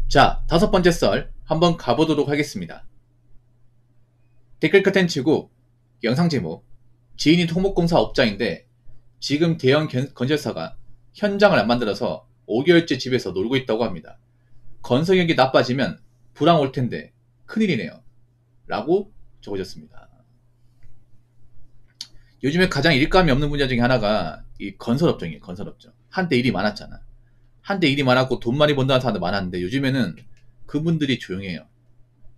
자, 다섯 번째 썰 한번 가보도록 하겠습니다. 댓글 커튼 치고 영상 제목 지인이 토목공사 업자인데 지금 대형 건설사가 현장을 안 만들어서 5개월째 집에서 놀고 있다고 합니다. 건설력이 나빠지면 불황 올 텐데 큰일이네요. 라고 적어졌습니다. 요즘에 가장 일감이 없는 분야 중에 하나가 이 건설업종이에요. 건설업종. 한때 일이 많았잖아. 한때 일이 많았고 돈 많이 번다는 사람도 많았는데 요즘에는 그분들이 조용해요.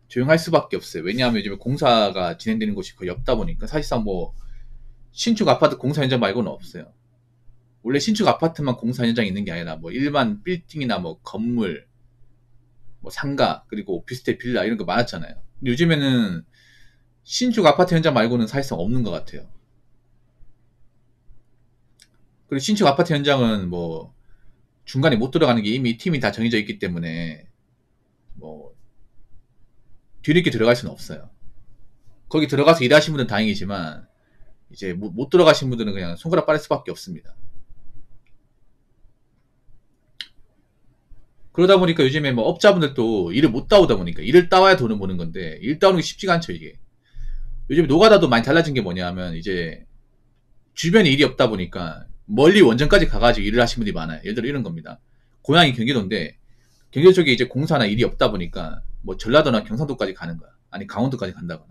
조용할 수밖에 없어요. 왜냐하면 요즘에 공사가 진행되는 곳이 거의 없다 보니까 사실상 뭐 신축 아파트 공사 현장 말고는 없어요. 원래 신축 아파트만 공사 현장이 있는 게 아니라 뭐 일반 빌딩이나 뭐 건물, 뭐 상가, 그리고 오피스텔 빌라 이런 거 많았잖아요. 근데 요즘에는 신축 아파트 현장 말고는 사실상 없는 것 같아요. 그리고 신축 아파트 현장은 뭐 중간에 못 들어가는 게 이미 팀이 다 정해져 있기 때문에 뭐 뒤늦게 들어갈 수는 없어요. 거기 들어가서 일하시는 분은 다행이지만 이제 못 들어가신 분들은 그냥 손가락 빠를 수밖에 없습니다. 그러다 보니까 요즘에 뭐 업자분들도 일을 못 따오다 보니까 일을 따와야 돈을 버는 건데 일 따오는 게 쉽지가 않죠 이게. 요즘 노가다도 많이 달라진 게 뭐냐면 이제 주변에 일이 없다 보니까 멀리 원전까지 가가지고 일을 하시는 분들이 많아요. 예를 들어 이런 겁니다. 고향이 경기도인데 경기도 쪽에 이제 공사나 일이 없다 보니까 뭐 전라도나 경상도까지 가는 거야. 아니 강원도까지 간다거나.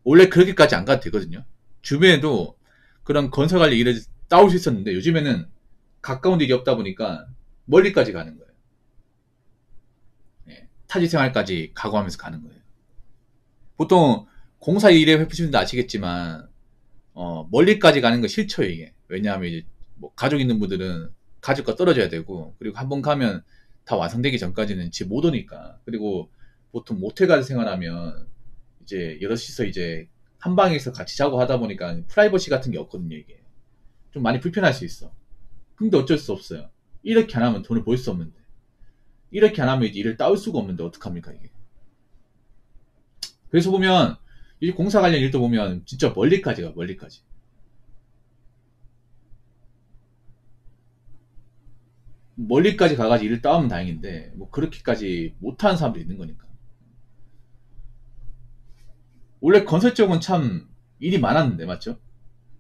원래 그렇게까지 안 가도 되거든요. 주변에도 그런 건설 관리 일을 따올 수 있었는데 요즘에는 가까운 일이 없다 보니까 멀리까지 가는 거예요. 예, 타지 생활까지 각오하면서 가는 거예요. 보통 공사 일에 해보시는 분들 아시겠지만 멀리까지 가는 거 싫죠 이게. 왜냐하면 이제 뭐 가족 있는 분들은 가족과 떨어져야 되고 그리고 한번 가면 다 완성되기 전까지는 집 못 오니까. 그리고 보통 모텔 가서 생활하면 이제 여럿이서 이제 한 방에서 같이 자고 하다 보니까 프라이버시 같은 게 없거든요 이게. 좀 많이 불편할 수 있어. 근데 어쩔 수 없어요. 이렇게 안 하면 돈을 벌 수 없는데. 이렇게 안 하면 이제 일을 따올 수가 없는데 어떡합니까 이게. 그래서 보면 이 공사 관련 일도 보면 진짜 멀리까지 가. 멀리까지. 멀리까지 가가지고 일을 따오면 다행인데 뭐 그렇게까지 못하는 사람도 있는 거니까. 원래 건설 쪽은 참 일이 많았는데 맞죠?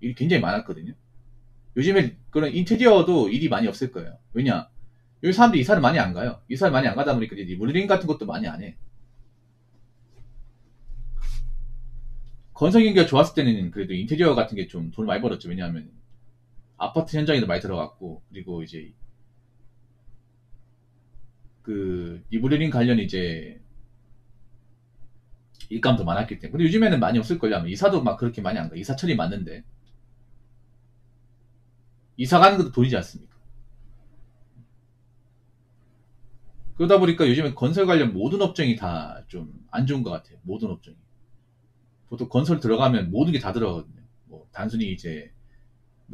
일이 굉장히 많았거든요. 요즘에 그런 인테리어도 일이 많이 없을 거예요. 왜냐? 여기 사람들이 이사를 많이 안 가요. 이사를 많이 안 가다 보니까 이제 리모델링 같은 것도 많이 안 해. 건설 경기가 좋았을 때는 그래도 인테리어 같은 게 좀 돈을 많이 벌었죠. 왜냐하면 아파트 현장에도 많이 들어갔고 그리고 이제 그 리모델링 관련 이제 일감도 많았기 때문에. 근데 요즘에는 많이 없을걸요. 아마 이사도 막 그렇게 많이 안 가. 이사 처리 맞는데 이사 가는 것도 돈이지 않습니까? 그러다 보니까 요즘에 건설 관련 모든 업종이 다 좀 안 좋은 것 같아요. 모든 업종이. 보통 건설 들어가면 모든 게 다 들어가거든요. 뭐 단순히 이제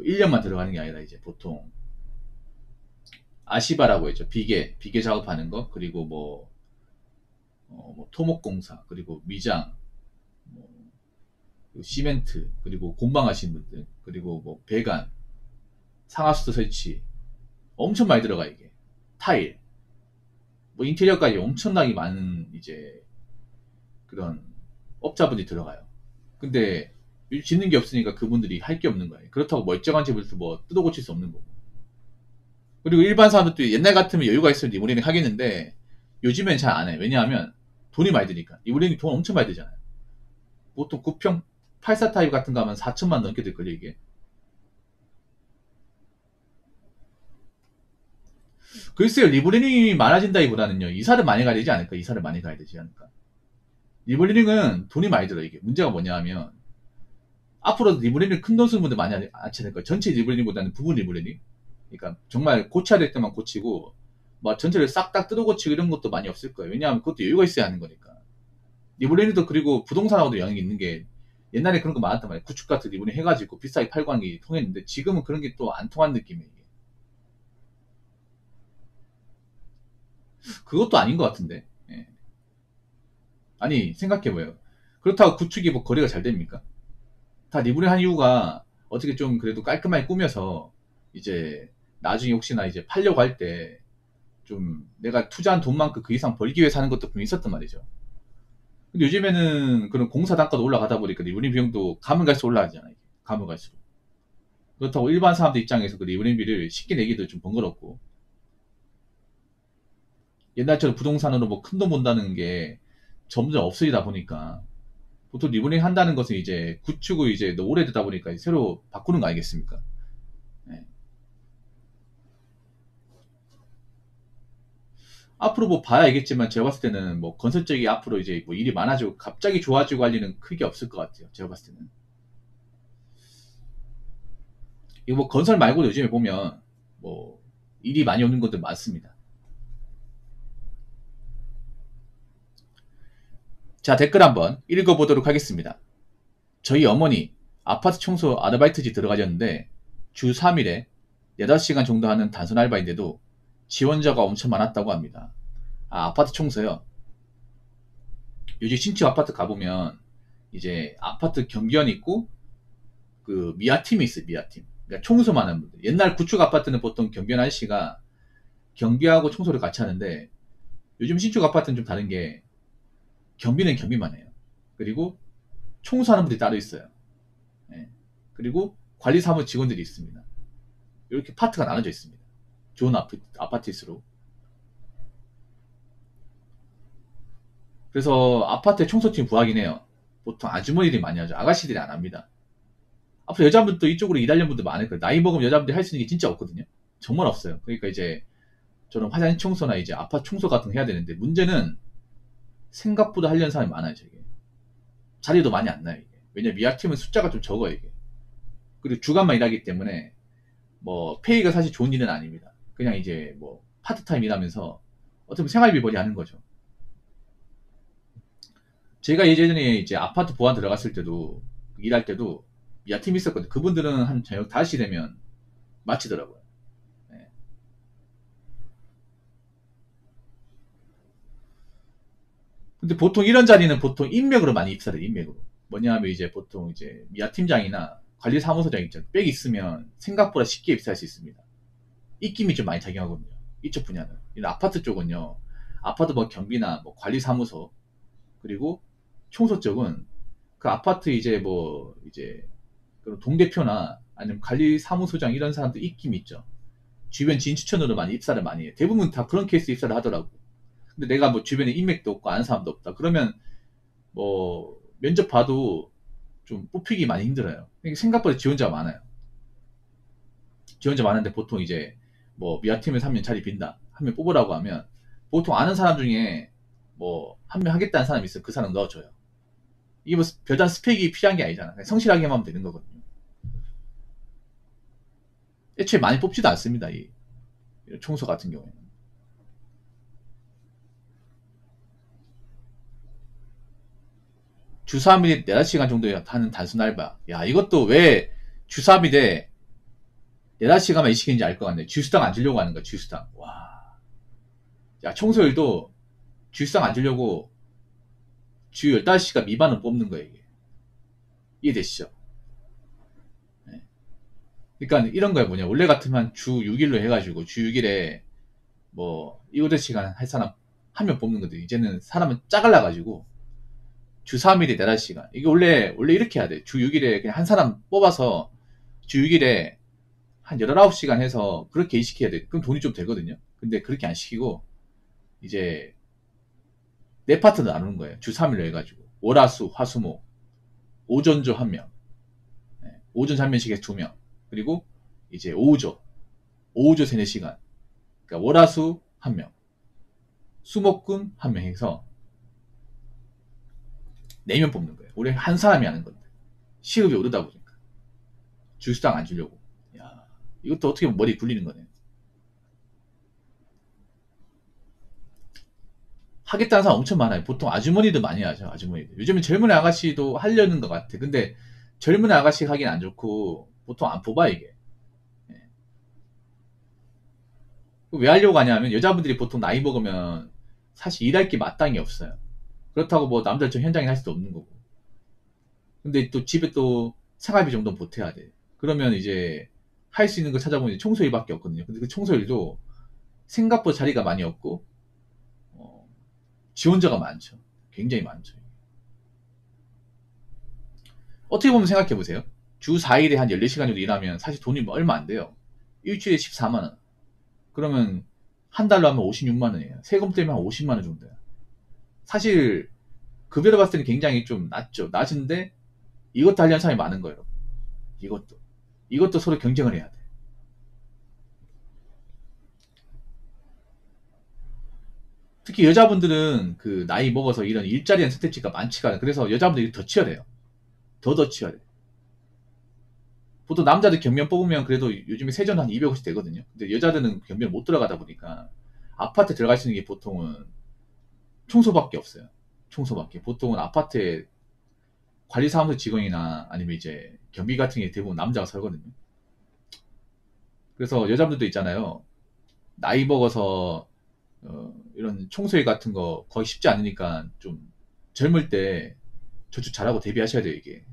1년만 들어가는 게 아니라 이제 보통 아시바라고 했죠. 비계 작업하는 거, 그리고 뭐 토목공사, 그리고 미장, 뭐 시멘트, 그리고 공방 하시는 분들, 그리고 뭐 배관, 상하수도 설치, 엄청 많이 들어가 이게. 타일, 뭐 인테리어까지 엄청나게 많은 이제 그런 업자분들이 들어가요. 근데 짓는 게 없으니까 그분들이 할 게 없는 거예요. 그렇다고 멀쩡한 집을 뭐 뜯어 고칠 수 없는 거고. 그리고 일반 사람들도 옛날 같으면 여유가 있으면 리모델링 하겠는데 요즘엔 잘 안 해. 왜냐하면 돈이 많이 드니까. 리모델링 돈 엄청 많이 들잖아요. 보통 9평 84 타입 같은 거 하면 4천만 넘게 들걸요 이게. 글쎄요, 리모델링이 많아진다기보다는요, 이사를 많이 가야 되지 않을까? 이사를 많이 가야 되지 않을까? 리모델링은 돈이 많이 들어 이게. 문제가 뭐냐 하면 앞으로 리모델링 큰 돈 쓰는 분들 많이 하지 않을 거예요. 전체 리모델링보다는 부분 리모델링. 그러니까 정말 고쳐야 될 때만 고치고 뭐 전체를 싹 다 뜯어 고치고 이런 것도 많이 없을 거예요. 왜냐하면 그것도 여유가 있어야 하는 거니까. 리모델링도 그리고 부동산하고도 영향이 있는 게 옛날에 그런 거 많았단 말이에요. 구축 같은 리모델링 해가지고 비싸게 팔고 하는 게 통했는데 지금은 그런 게 또 안 통한 느낌이에요. 이게. 그것도 아닌 것 같은데. 예. 아니 생각해봐요. 그렇다고 구축이 뭐 거래가 잘 됩니까? 다 리모델링 한 이유가 어떻게 좀 그래도 깔끔하게 꾸며서 이제 나중에 혹시나 이제 팔려고 할 때 좀 내가 투자한 돈만큼 그 이상 벌기 위해 사는 것도 분명히 있었단 말이죠. 근데 요즘에는 그런 공사 단가도 올라가다 보니까 리브링 비용도 가면 갈수록 올라가잖아요. 가면 갈수록. 그렇다고 일반 사람들 입장에서 그 리브링비를 쉽게 내기도 좀 번거롭고, 옛날처럼 부동산으로 뭐 큰 돈 번다는 게 점점 없어지다 보니까 보통 리브링 한다는 것은 이제 구축을 이제 너무 오래되다 보니까 새로 바꾸는 거 아니겠습니까? 네. 앞으로 뭐 봐야 알겠지만 제가 봤을 때는 뭐 건설 쪽이 앞으로 이제 뭐 일이 많아지고 갑자기 좋아지고 할 일은 크게 없을 것 같아요. 제가 봤을 때는. 이거 뭐 건설 말고도 요즘에 보면 뭐 일이 많이 오는 것들 많습니다. 자, 댓글 한번 읽어보도록 하겠습니다. 저희 어머니 아파트 청소 아르바이트지 들어가셨는데 주 3일에 8시간 정도 하는 단순 알바인데도 지원자가 엄청 많았다고 합니다. 아, 아파트 청소요? 요즘 신축 아파트 가보면 이제 아파트 경비원 있고 그 미아팀이 있어요. 미아팀. 그러니까 청소만 하는 분들. 옛날 구축 아파트는 보통 경비원 아저씨가 경비하고 청소를 같이 하는데 요즘 신축 아파트는 좀 다른 게 경비는 경비만 해요. 그리고 청소하는 분들이 따로 있어요. 예. 그리고 관리사무 직원들이 있습니다. 이렇게 파트가 나눠져 있습니다. 좋은 아파트일수록. 그래서 아파트에 청소팀 구하긴 해요. 보통 아주머니들이 많이 하죠. 아가씨들이 안 합니다. 앞으로 여자분도 이쪽으로 일하려는 분들 많을 거예요. 나이 먹으면 여자분들이 할 수 있는 게 진짜 없거든요. 정말 없어요. 그러니까 이제 저는 화장실 청소나 이제 아파트 청소 같은 거 해야 되는데 문제는 생각보다 하려는 사람이 많아요. 저게. 자리도 많이 안 나요. 이게. 왜냐면 미아팀은 숫자가 좀 적어요. 이게. 그리고 주간만 일하기 때문에 뭐 페이가 사실 좋은 일은 아닙니다. 그냥 이제 뭐 파트타임 일하면서 어떻게 보면 생활비 벌이 하는 거죠. 제가 예전에 이제 아파트 보안 들어갔을 때도 일할 때도 미아팀이 있었거든요. 그분들은 한 저녁 5시 되면 마치더라고요. 네. 근데 보통 이런 자리는 보통 인맥으로 많이 입사를 해요. 인맥으로. 뭐냐면 이제 보통 이제 미아팀장이나 관리사무소장 있죠. 빽 있으면 생각보다 쉽게 입사할 수 있습니다. 입김이 좀 많이 작용하거든요. 이쪽 분야는. 아파트 쪽은요. 아파트 뭐 경비나 뭐 관리사무소 그리고 청소 쪽은 그 아파트 이제 뭐 이제 동대표나 아니면 관리사무소장 이런 사람들 입김이 있죠. 주변 지인 추천으로 많이 입사를 많이 해요. 대부분 다 그런 케이스 입사를 하더라고. 근데 내가 뭐 주변에 인맥도 없고 아는 사람도 없다. 그러면 뭐 면접 봐도 좀 뽑히기 많이 힘들어요. 생각보다 지원자가 많아요. 지원자 많은데 보통 이제 뭐 미아팀에서 한 명 자리 빈다. 한 명 뽑으라고 하면 보통 아는 사람 중에 뭐 한 명 하겠다는 사람이 있어요. 그 사람 넣어줘요. 이게 뭐 별다른 스펙이 필요한 게 아니잖아. 그냥 성실하게만 하면 되는 거거든요. 애초에 많이 뽑지도 않습니다. 이 청소 같은 경우에는. 주 3일에 4시간 정도 하는 단순 알바. 야, 이것도 왜 주 3일에 4시간만 이 시키는지 알 것 같네. 주수당 안 주려고 하는 거야, 주수당. 와. 야, 청소일도 주수당 안 주려고 주 15시간 미만은 뽑는 거예요, 이게. 이해되시죠? 네. 그러니까 이런 거야, 뭐냐. 원래 같으면 주 6일로 해가지고 주 6일에 뭐 7시간 할 사람 한 명 뽑는 건데 이제는 사람은 짜갈라가지고 주 3일에 4시간. 이게 원래 이렇게 해야 돼. 주 6일에 그냥 한 사람 뽑아서 주 6일에 한 19시간 해서 그렇게 일시켜야 돼. 그럼 돈이 좀 되거든요. 근데 그렇게 안 시키고 이제 네 파트는 나누는 거예요. 주 3일로 해가지고. 월화수, 화수목. 오전조 한 명. 네. 오전 3명씩 해서 2명. 그리고 이제 오후조. 오후조 3, 4시간. 그러니까 월화수 한 명. 수목금 한 명 해서 4명 뽑는 거예요. 원래 한 사람이 하는 건데. 시급이 오르다 보니까. 주수당 안 주려고. 야, 이것도 어떻게 보면 머리 굴리는 거네. 하겠다는 사람 엄청 많아요. 보통 아주머니도 많이 하죠. 아주머니들. 요즘은 젊은 아가씨도 하려는 것 같아. 근데 젊은 아가씨 하긴 안 좋고 보통 안 뽑아 이게. 예. 왜 하려고 하냐면 여자분들이 보통 나이 먹으면 사실 일할 게 마땅히 없어요. 그렇다고 뭐 남자처럼 현장에 할 수도 없는 거고. 근데 또 집에 또 생활비 정도는 보태야 돼. 그러면 이제 할 수 있는 거 찾아보면 청소일밖에 없거든요. 근데 그 청소일도 생각보다 자리가 많이 없고 지원자가 많죠. 굉장히 많죠. 어떻게 보면 생각해 보세요. 주 4일에 한 14시간 정도 일하면 사실 돈이 얼마 안 돼요. 일주일에 14만원. 그러면 한 달로 하면 56만원이에요. 세금 때문에 한 50만원 정도야. 사실 급여로 봤을 때는 굉장히 좀 낮죠. 낮은데 이것도 하려는 사람이 많은 거예요. 이것도 서로 경쟁을 해야 돼. 특히 여자분들은 그 나이 먹어서 이런 일자리한 선택지가 많지가 않아요. 그래서 여자분들이 더 치열해요. 더 치열해. 보통 남자들 경면 뽑으면 그래도 요즘에 세전 한 250 되거든요. 근데 여자들은 경면 못 들어가다 보니까 아파트 들어갈 수 있는 게 보통은 청소밖에 없어요. 청소밖에. 보통은 아파트에 관리사무소 직원이나 아니면 이제 경비 같은 게 대부분 남자가 설거든요. 그래서 여자분들도 있잖아요. 나이 먹어서 이런 청소일 같은 거 거의 쉽지 않으니까 좀 젊을 때 저축 잘하고 대비하셔야 돼요, 이게.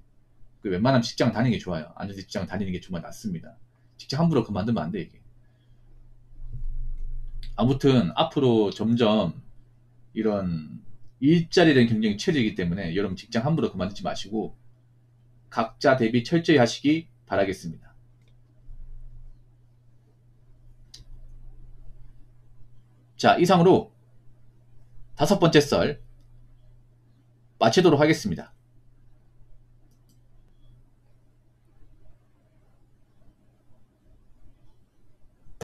웬만하면 직장 다니는 게 좋아요. 앉아서 직장 다니는 게 정말 낫습니다. 직장 함부로 그만두면 안 돼, 이게. 아무튼 앞으로 점점 이런 일자리에 대한 경쟁이 치열해지기 때문에 여러분 직장 함부로 그만두지 마시고 각자 대비 철저히 하시기 바라겠습니다. 자, 이상으로 5번째 썰 마치도록 하겠습니다.